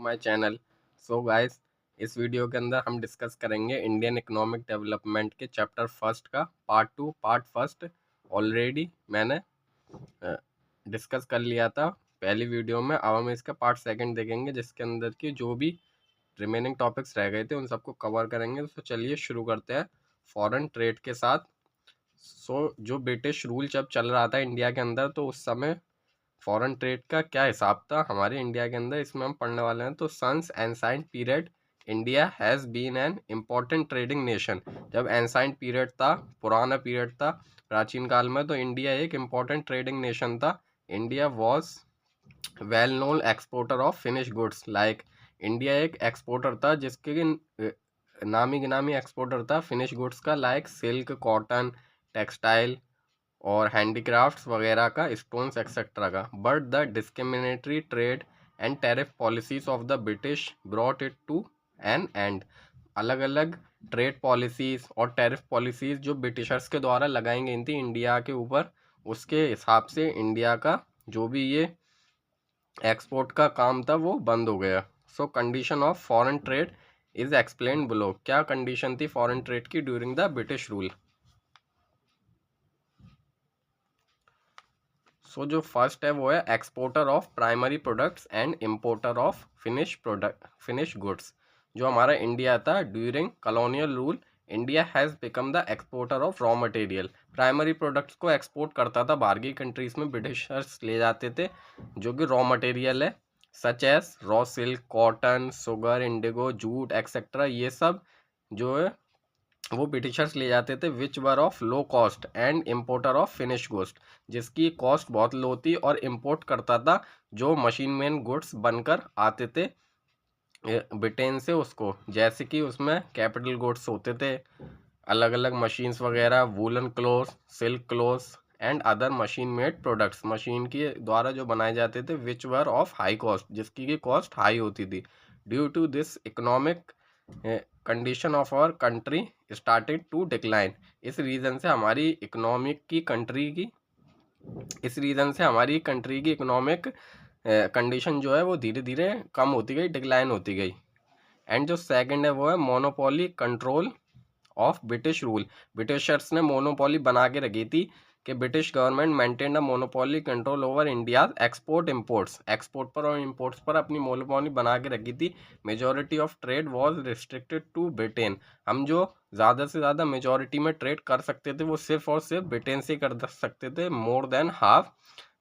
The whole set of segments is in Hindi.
My channel. सो गाइस, इस वीडियो के अंदर हम डिस्कस करेंगे इंडियन इकोनॉमिक डेवलपमेंट के चैप्टर फर्स्ट का पार्ट 2। पार्ट फर्स्ट ऑलरेडी मैंने डिस्कस कर लिया था पहली वीडियो में। अब हम इसका पार्ट सेकंड देखेंगे जिसके अंदर की जो भी रिमेनिंग टॉपिक्स रह गए थे उन सबको कवर करेंगे। तो चलिए शुरू करते हैं फॉरेन ट्रेड के साथ। जो ब्रिटिश रूल जब चल रहा था इंडिया के अंदर, तो उस समय फॉरेन ट्रेड का क्या हिसाब था हमारे इंडिया के अंदर, इसमें हम पढ़ने वाले हैं। तो since ancient period India has been an important trading nation. जब एंसाइंट पीरियड था, पुराना पीरियड था प्राचीन काल में, तो इंडिया एक इम्पॉर्टेंट ट्रेडिंग नेशन था। India was well known exporter of finish goods. Like India एक एक्सपोर्टर था, जिसके नामी गिनामी एक्सपोर्टर था फिनिश गुड्स का, लाइक सिल्क, कॉटन, टेक्सटाइल और हैंडीक्राफ्ट्स वगैरह का, स्टोन्स एक्सेट्रा का। But the discriminatory trade and tariff policies of the British brought it to an end. अलग अलग ट्रेड पॉलिसीज और टैरिफ पॉलिसीज जो ब्रिटिशर्स के द्वारा लगाई गई थी इंडिया के ऊपर, उसके हिसाब से इंडिया का जो भी ये एक्सपोर्ट का काम था वो बंद हो गया। सो condition of foreign trade is explain below. क्या कंडीशन थी फॉरेन ट्रेड की ड्यूरिंग द ब्रिटिश रूल? सो जो फर्स्ट है वो है exporter of primary products and importer of finish goods. जो हमारा इंडिया था during colonial rule, India has become the exporter of raw material. Primary products को एक्सपोर्ट करता था बाहर की कंट्रीज में, ब्रिटिशर्स ले जाते थे जो कि रॉ मटेरियल है, such as raw silk, cotton, sugar, indigo, jute etcetera. ये सब जो है वो ब्रिटिशर्स ले जाते थे, which were of low cost and importer of finish goods, जिसकी कॉस्ट बहुत लो थी, और इम्पोर्ट करता था जो मशीन मेड गुड्स बनकर आते थे ब्रिटेन से उसको। जैसे कि उसमें कैपिटल गुड्स होते थे, अलग अलग मशीन्स वगैरह, woollen cloth, silk cloth and other machine made products, machine के द्वारा जो बनाए जाते थे, which were of high cost, जिसकी की कॉस्ट हाई होती थी। Due to this economic condition of our country started to decline. इस रीज़न से हमारी कंट्री की इकोनॉमिक कंडीशन जो है वो धीरे धीरे कम होती गई, डिक्लाइन होती गई। एंड जो सेकंड है वो है monopoly control of British rule. Britishers ने मोनोपोली बना के रखी थी कि British government maintain a monopoly control over India export imports. Export पर और इम्पोर्ट्स पर अपनी मोनोपोली बना के रखी थी। Majority of trade was restricted to Britain. हम जो ज़्यादा से ज़्यादा मेजॉरिटी में ट्रेड कर सकते थे वो सिर्फ और सिर्फ ब्रिटेन से कर सकते थे, more than half,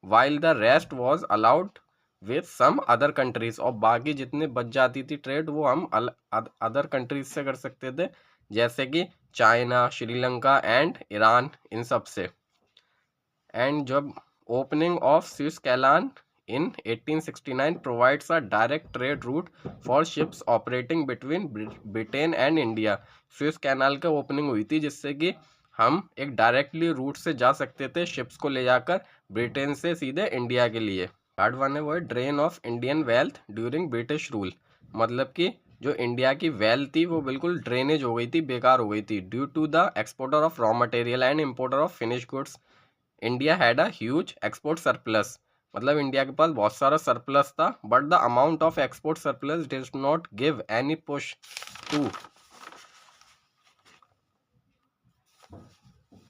while the rest was allowed with some other countries. और बाकी जितने बच जाती थी ट्रेड वो हम अदर कंट्रीज से कर सकते थे, जैसे कि चाइना, श्रीलंका एंड ईरान, इन सब से। एंड जब opening of Swiss canal in 1869 provides a direct trade route for ships operating between Britain and India. Swiss canal का ओपनिंग हुई थी जिससे कि हम एक डायरेक्टली रूट से जा सकते थे शिप्स को ले जाकर ब्रिटेन से सीधे इंडिया के लिए। थर्ड वन है वो है drain of Indian wealth during British rule. मतलब कि जो इंडिया की वेल्थ थी वो बिल्कुल ड्रेनेज हो गई थी, बेकार हो गई थी, due to the exporter of raw material and importer of finish goods. India had a huge export surplus. मतलब इंडिया के पास बहुत सारा सरप्लस था, but the amount of export surplus did not give any push to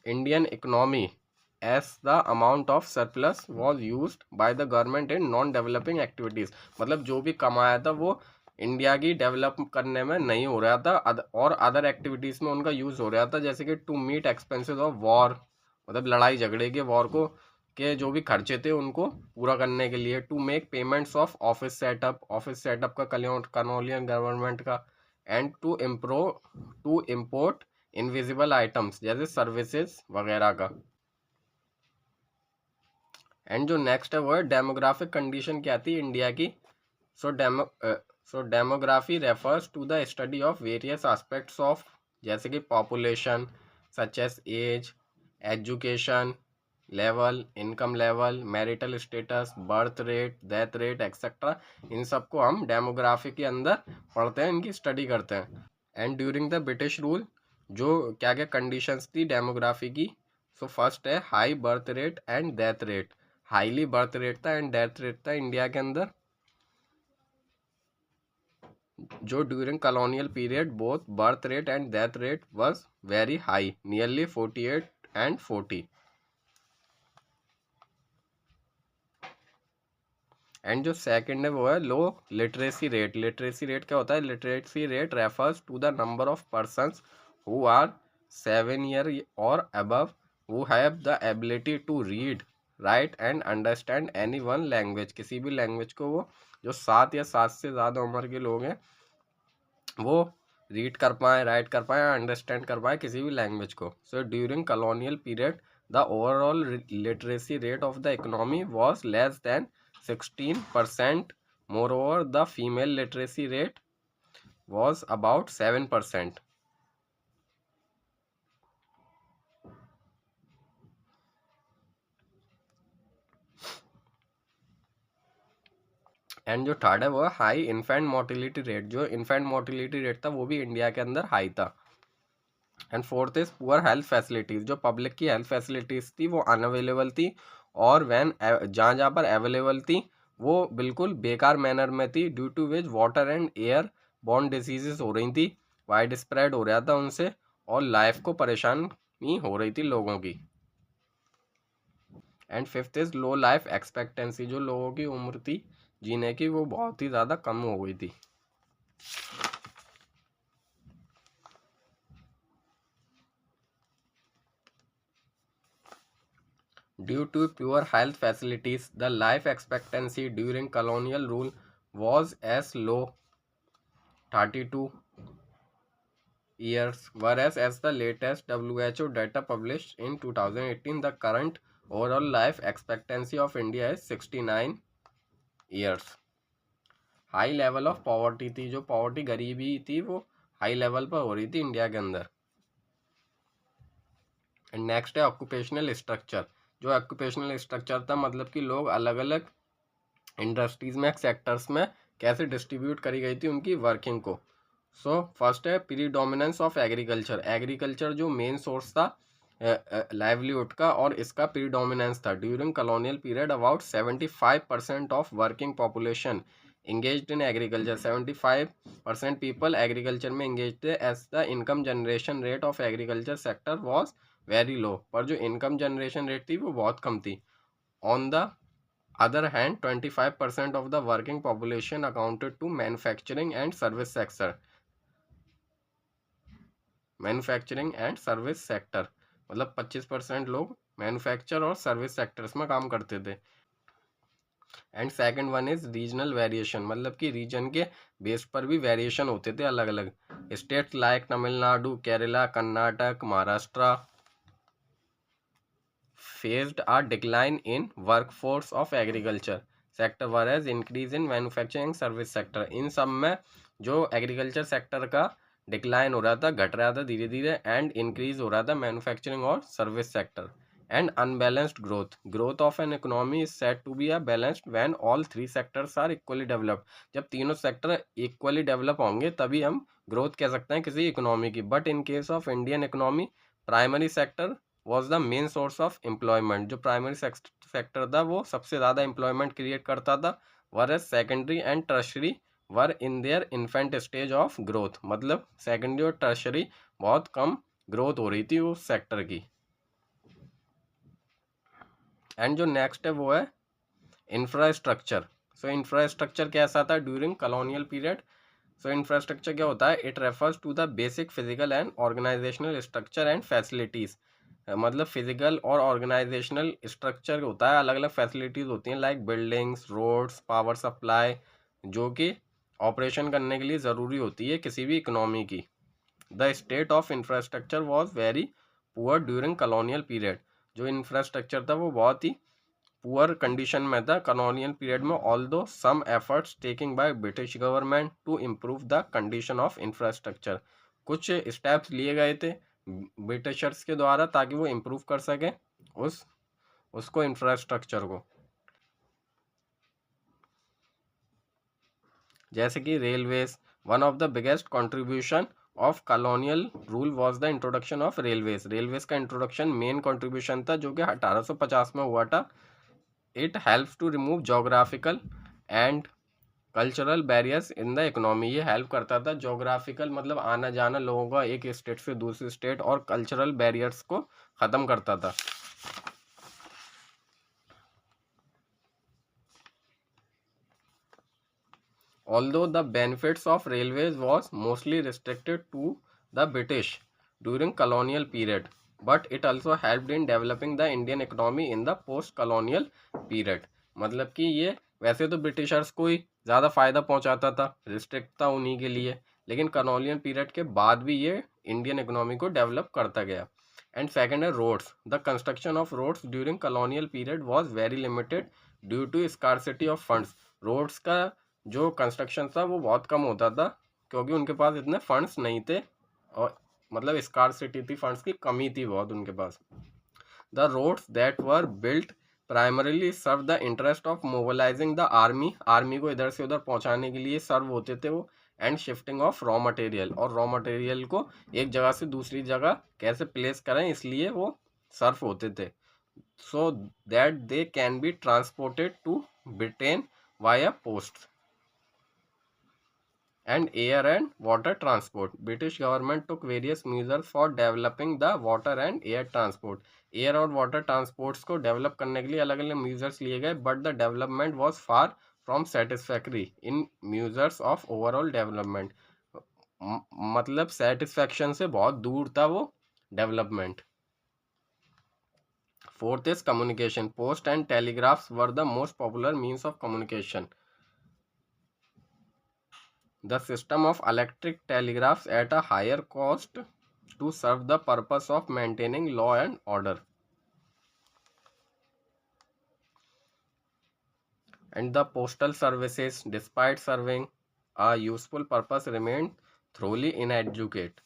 Indian economy as the amount of surplus was used by the government in non-developing activities। मतलब जो भी कमाया था वो इंडिया की डेवलप करने में नहीं हो रहा था, और अदर एक्टिविटीज़ में उनका यूज़ हो रहा था, जैसे कि to meet expenses of war, मतलब लड़ाई झगड़े के, वॉर को के जो भी खर्चे थे उनको पूरा करने के लिए। To make payments of office setup का कॉलोनियल गवर्नमेंट का। And to import invisible items जैसे सर्विसेज वगैरह का। एंड जो नेक्स्ट है वो है डेमोग्राफिक कंडीशन क्या थी इंडिया की। So demography refers to the study of various aspects of, जैसे कि population, such as age, education level, income level, marital status, birth rate, death rate etcetera. इन सबको हम डेमोग्राफी के अंदर पढ़ते हैं, इनकी स्टडी करते हैं। And during the British rule जो क्या क्या कंडीशंस थी डेमोग्राफी की। सो फर्स्ट है high birth rate and death rate. Highly birth rate था एंड डेथ रेट था इंडिया के अंदर। जो during colonial period both birth rate and death rate was very high, nearly 48 and 40। And जो सेकंड है वो है लो लिटरेसी रेट। लिटरेसी रेट क्या होता है? Literacy rate refers to the number of persons who are 7 year और above who have the ability to read write and understand any one language. किसी भी लैंग्वेज को वो जो 7 या 7 से ज़्यादा उम्र के लोग हैं वो रीड कर पाए, राइट कर पाए, अंडरस्टैंड कर पाए किसी भी लैंग्वेज को। So during colonial period the overall literacy rate of the economy was less than 16%. Moreover, the female literacy rate was about 7%. And जो थर्ड है वो हाई इन्फेंट मोर्टिलिटी रेट। जो इन्फेंट मोर्टिलिटी रेट था वो भी इंडिया के अंदर हाई था। And fourth is poor health facilities. जो पब्लिक की हेल्थ फैसिलिटीज़ थी वो अनअवेलेबल थी, और वैन जहाँ जहाँ पर अवेलेबल थी वो बिल्कुल बेकार मैनर में थी, due to which water and air borne diseases हो रही थी, वाइड स्प्रेड हो रहा था उनसे, और लाइफ को परेशानी हो रही थी लोगों की। And fifth is low life expectancy. जो लोगों की उम्र थी जीने की वो बहुत ही ज़्यादा कम हो गई थी। Due to poor health facilities, the life expectancy during colonial rule was as low 32 years, whereas as the latest WHO data published in 2018, the current overall life expectancy of India is 69 years. High level of poverty थी। जो पॉवर्टी गरीबी थी वो हाई लेवल पर हो रही थी इंडिया के अंदर। एंड नेक्स्ट है ऑक्यूपेशनल स्ट्रक्चर। जो ऑक्यूपेशनल स्ट्रक्चर था मतलब कि लोग अलग अलग इंडस्ट्रीज में, सेक्टर्स में कैसे डिस्ट्रीब्यूट करी गई थी उनकी वर्किंग को। सो फर्स्ट है प्रीडोमिनेंस ऑफ एग्रीकल्चर। एग्रीकल्चर जो मेन सोर्स था लाइवलीहुड का, और इसका प्रीडोमिनेंस था। During colonial period about 75% of working population engaged in agriculture. 75% people agriculture में engaged थे, as the income generation rate of agriculture sector was very low। पर जो income generation rate थी वो बहुत कम थी। On the other hand, 25% of the working population accounted to manufacturing and service sector। Manufacturing and service sector मतलब 25% लोग मैन्युफैक्चर और सर्विस सेक्टर्स में काम करते थे। And second one is regional variation, मतलब कि रीजन के बेस पर भी वेरिएशन होते थे अलग अलग। States like Tamil Nadu, Kerala, Karnataka, Maharashtra faced a decline in workforce of agriculture sector, whereas increase in manufacturing service sector। इन सब में जो एग्रीकल्चर सेक्टर का डिक्लाइन हो रहा था, घट रहा था धीरे धीरे, एंड इंक्रीज हो रहा था मैन्युफैक्चरिंग और service sector. And unbalanced growth. Growth of an economy is said to be a balanced when all three sectors are equally developed. जब तीनों सेक्टर इक्वली डेवलप होंगे तभी हम ग्रोथ कह सकते हैं किसी इकोनॉमी की। But in case of Indian economy, primary sector was the main source of employment. जो प्राइमरी सेक्टर था वो सबसे ज़्यादा एम्प्लॉयमेंट क्रिएट करता था, whereas secondary and tertiary were in their infant stage of growth. मतलब सेकेंडरी और टर्शरी बहुत कम ग्रोथ हो रही थी उस सेक्टर की। एंड जो नेक्स्ट है वो है इंफ्रास्ट्रक्चर। सो इंफ्रास्ट्रक्चर कैसा था during colonial period? So infrastructure क्या होता है? It refers to the basic physical and organisational structure and facilities. मतलब फिजिकल और ऑर्गेनाइजेशनल स्ट्रक्चर होता है, अलग अलग फैसिलिटीज़ होती हैं, like buildings, roads, power supply, जो कि ऑपरेशन करने के लिए ज़रूरी होती है किसी भी इकोनॉमी की। The state of infrastructure was very poor during colonial period. जो इंफ्रास्ट्रक्चर था वो बहुत ही पुअर कंडीशन में था कॉलोनियल पीरियड में, although some efforts taking by British government to improve the condition of infrastructure. कुछ स्टेप्स लिए गए थे ब्रिटिशर्स के द्वारा ताकि वो इम्प्रूव कर सकें उसको इंफ्रास्ट्रक्चर को। जैसे कि railways, one of the biggest contribution of colonial rule was the introduction of railways. Railways का इंट्रोडक्शन मेन कंट्रीब्यूशन था जो कि 1850 में हुआ था। It helps to remove geographical and cultural barriers in the economy, ये हेल्प करता था जोग्राफिकल मतलब आना जाना लोगों का एक स्टेट से दूसरी स्टेट, और कल्चरल बैरियर्स को ख़त्म करता था। Although the benefits of railways was mostly restricted to the British during colonial period, but it also helped in developing the Indian economy in the post-colonial period। मतलब कि ये वैसे तो ब्रिटिशर्स को ही ज़्यादा फ़ायदा पहुंचाता था, रिस्ट्रिक्ट था उन्हीं के लिए, लेकिन कॉलोनियल पीरियड के बाद भी ये इंडियन इकोनॉमी को डेवलप करता गया। एंड सेकेंड है roads. The construction of roads during colonial period was very limited due to scarcity of funds. Roads का जो कंस्ट्रक्शन था वो बहुत कम होता था क्योंकि उनके पास इतने फंड्स नहीं थे, और मतलब स्कार्सिटी थी, फंड्स की कमी थी बहुत उनके पास। The roads that were built primarily serve the interest of mobilising the army, army को इधर से उधर पहुंचाने के लिए सर्व होते थे वो, and shifting of raw material, और रॉ मटेरियल को एक जगह से दूसरी जगह कैसे प्लेस करें इसलिए वो सर्व होते थे, so that they can be transported to Britain via post and air and water transport. British government took various measures for developing the water and air transport. Air और वाटर ट्रांसपोर्ट्स को डेवलप करने के लिए अलग अलग मेजर्स लिए गए, but the development was far from satisfactory in measures of overall development. मतलब सेटिस्फैक्शन से बहुत दूर था वो development. Fourth is communication. Post and telegraphs were the most popular means of communication. The system of electric telegraphs at a higher cost to serve the purpose of maintaining law and order. And the postal services, despite serving a useful purpose, remained thoroughly inadequate.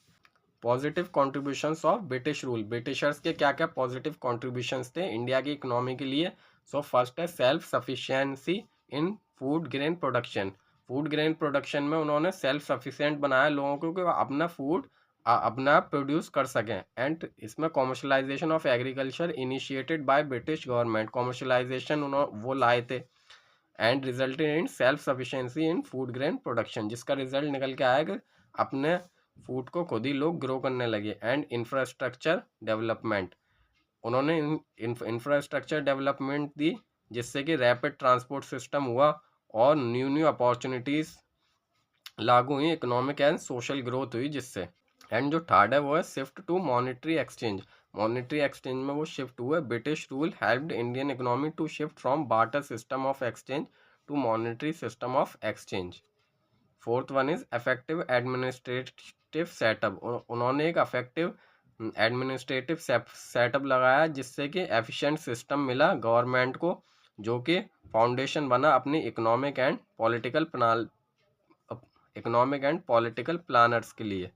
Positive contributions of British rule. Britishers के क्या क्या पॉजिटिव कॉन्ट्रीब्यूशंस थे इंडिया की इकोनॉमी के लिए? सो फर्स्ट है सेल्फ सफिशिएंसी इन food grain production. Food grain production में उन्होंने सेल्फ सफिशिएंट बनाया लोगों को कि अपना फूड अपना प्रोड्यूस कर सकें। एंड इसमें commercialisation of agriculture initiated by British government, commercialisation वो लाए थे, and resulted in self sufficiency in food grain production, जिसका रिजल्ट निकल के आया कि अपने फूड को खुद ही लोग ग्रो करने लगे। एंड इंफ्रास्ट्रक्चर डेवलपमेंट, उन्होंने इंफ्रास्ट्रक्चर डेवलपमेंट दी जिससे कि रैपिड ट्रांसपोर्ट सिस्टम हुआ और न्यू न्यू अपॉर्चुनिटीज़ लागू हुई, इकोनॉमिक एंड सोशल ग्रोथ हुई जिससे। एंड जो थर्ड है वो है shift to monetary exchange. Monetary exchange में वो शिफ्ट हुए। British rule helped Indian economy to shift from barter system of exchange to monetary system of exchange. Fourth one is effective administrative setup. उन्होंने एक इफेक्टिव एडमिनिस्ट्रेटिव सेटअप लगाया जिससे कि एफिशिएंट सिस्टम मिला गवर्नमेंट को, जो कि फाउंडेशन बना अपनी इकोनॉमिक एंड पॉलिटिकल प्लानर्स के लिए।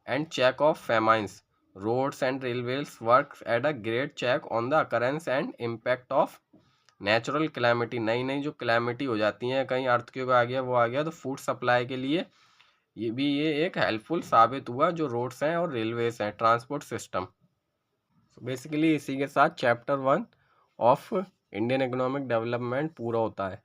And check of famines. Roads and railways work at a great check on the occurrence and impact of natural calamity. नई नई जो क्लैमिटी हो जाती हैं, कहीं अर्थक्वेक आ गया वो आ गया, तो फूड सप्लाई के लिए ये एक हेल्पफुल साबित हुआ जो रोड्स हैं और रेलवेज हैं, ट्रांसपोर्ट सिस्टम। बेसिकली इसी के साथ chapter 1 of Indian economic development पूरा होता है।